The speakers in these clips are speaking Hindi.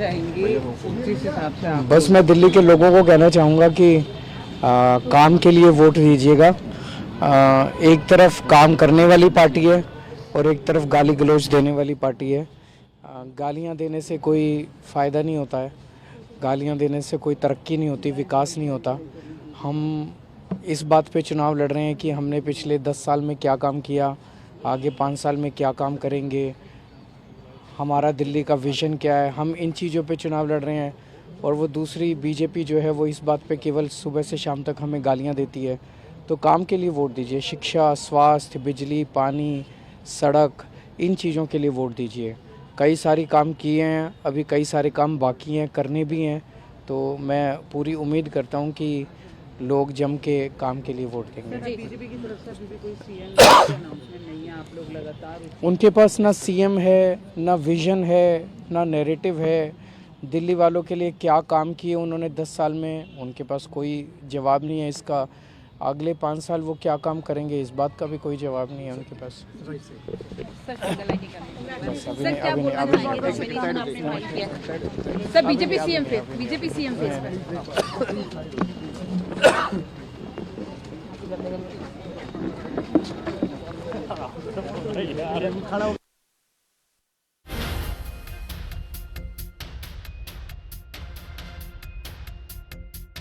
जाएंगे उस हिसाब से आप? बस मैं दिल्ली के लोगों को कहना चाहूँगा कि काम के लिए वोट दीजिएगा। एक तरफ काम करने वाली पार्टी है और एक तरफ गाली गलौज देने वाली पार्टी है। गालियाँ देने से कोई फ़ायदा नहीं होता है, गालियाँ देने से कोई तरक्की नहीं होती, विकास नहीं होता। हम इस बात पे चुनाव लड़ रहे हैं कि हमने पिछले 10 साल में क्या काम किया, आगे 5 साल में क्या काम करेंगे, हमारा दिल्ली का विज़न क्या है। हम इन चीज़ों पे चुनाव लड़ रहे हैं और वो दूसरी बीजेपी जो है वो इस बात पे केवल सुबह से शाम तक हमें गालियाँ देती है। तो काम के लिए वोट दीजिए, शिक्षा, स्वास्थ्य, बिजली, पानी, सड़क, इन चीज़ों के लिए वोट दीजिए। कई सारी काम किए हैं, अभी कई सारे काम बाकी हैं, करने भी हैं। तो मैं पूरी उम्मीद करता हूँ कि लोग जम के काम के लिए वोट देंगे। बीजेपी की तरफ से अभी भी कोई सीएम अनाउंसमेंट नहीं है, आप लोग लगातार उनके पास ना सीएम है, ना विज़न है, ना नैरेटिव है। दिल्ली वालों के लिए क्या काम किए उन्होंने 10 साल में, उनके पास कोई जवाब नहीं है इसका। अगले 5 साल वो क्या काम करेंगे, इस बात का भी कोई जवाब नहीं है उनके पास। सर बीजेपी सीएम फेस पे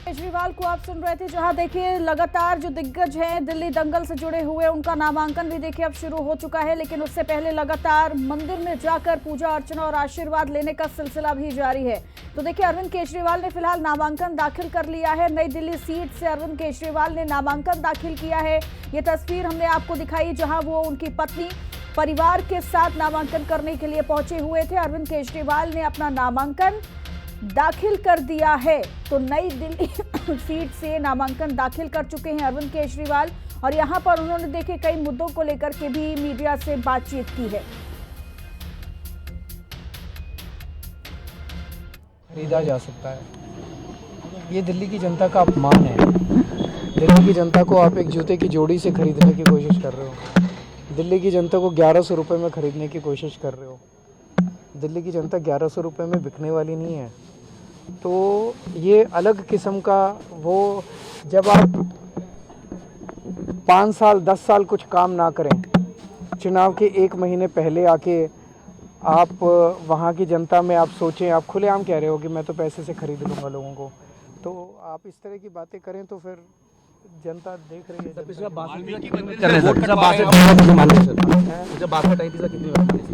केजरीवाल को आप सुन रहे थे, जहां देखिए लगातार जो दिग्गज हैं दिल्ली दंगल से जुड़े हुए, उनका नामांकन भी देखिए अब शुरू हो चुका है। लेकिन उससे पहले लगातार मंदिर में जाकर पूजा अर्चना और आशीर्वाद लेने का सिलसिला भी जारी है। तो देखिए अरविंद केजरीवाल ने फिलहाल नामांकन दाखिल कर लिया है। नई दिल्ली सीट से अरविंद केजरीवाल ने नामांकन दाखिल किया है। ये तस्वीर हमने आपको दिखाई जहां वो उनकी पत्नी परिवार के साथ नामांकन करने के लिए पहुंचे हुए थे। अरविंद केजरीवाल ने अपना नामांकन दाखिल कर दिया है। तो नई दिल्ली सीट से नामांकन दाखिल कर चुके हैं अरविंद केजरीवाल और यहां पर उन्होंने देखे कई मुद्दों को लेकर के भी मीडिया से बातचीत की है। खरीदा जा सकता है, ये दिल्ली की जनता का अपमान है। दिल्ली की जनता को आप एक जूते की जोड़ी से खरीदने की कोशिश कर रहे हो। दिल्ली की जनता को 1100 रुपये में खरीदने की कोशिश कर रहे हो। दिल्ली की जनता 1100 रुपये में बिकने वाली नहीं है। तो ये अलग किस्म का, वो जब आप 5 साल 10 साल कुछ काम ना करें, चुनाव के 1 महीने पहले आके आप वहाँ की जनता में आप सोचें, आप खुलेआम कह रहे हो कि मैं तो पैसे से खरीद लूँगा लोगों को, तो आप इस तरह की बातें करें तो फिर जनता देख रही है।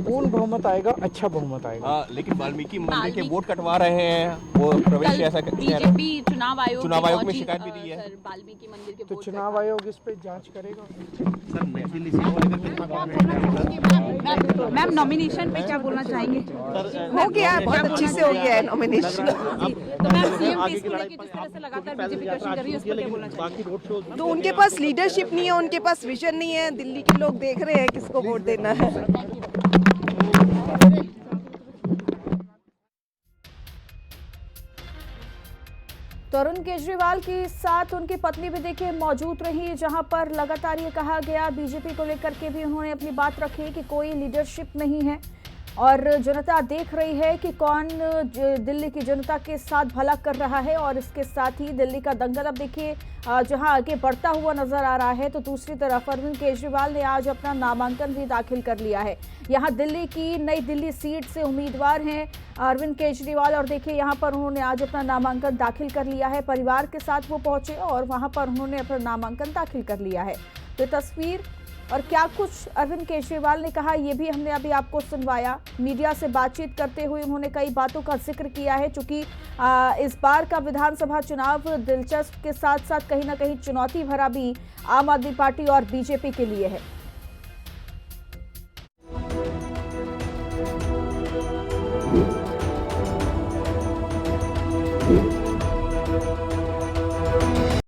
पूर्ण बहुमत आएगा, अच्छा बहुमत आएगा। लेकिन वाल्मीकि मंदिर के वोट कटवा रहे हैं, वो प्रवेश ऐसा बीजेपी चुनाव आयोग में शिकायत भी दी है। वाल्मीकि मंदिर के तो चुनाव आयोग इस पे जांच करेगा। मैम नॉमिनेशन पे क्या बोलना चाहेंगे? हो गया, बहुत अच्छी से हो गया है नॉमिनेशन। तो मैम सीएम फेस को लेकर जिस तरह से लगातार बीजेपी प्रश्न कर रही है, उस पर क्या बोलना चाहेंगे? तो उनके पास लीडरशिप नहीं है, उनके पास विजन नहीं है। दिल्ली के लोग देख रहे हैं किसको वोट देना है। तो अरुण केजरीवाल के साथ उनकी पत्नी भी देखिए मौजूद रही, जहां पर लगातार ये कहा गया, बीजेपी को लेकर के भी उन्होंने अपनी बात रखी कि कोई लीडरशिप नहीं है और जनता देख रही है कि कौन दिल्ली की जनता के साथ भला कर रहा है। और इसके साथ ही दिल्ली का दंगल अब देखिए जहां आगे बढ़ता हुआ नजर आ रहा है, तो दूसरी तरफ अरविंद केजरीवाल ने आज अपना नामांकन भी दाखिल कर लिया है। यहां दिल्ली की नई दिल्ली सीट से उम्मीदवार हैं अरविंद केजरीवाल और देखिए यहां पर उन्होंने आज अपना नामांकन दाखिल कर लिया है। परिवार के साथ वो पहुंचे और वहां पर उन्होंने अपना नामांकन दाखिल कर लिया है। तो तस्वीर और क्या कुछ अरविंद केजरीवाल ने कहा, ये भी हमने अभी आपको सुनवाया। मीडिया से बातचीत करते हुए उन्होंने कई बातों का जिक्र किया है, चूंकि इस बार का विधानसभा चुनाव दिलचस्प के साथ साथ कहीं ना कहीं चुनौती भरा भी आम आदमी पार्टी और बीजेपी के लिए है।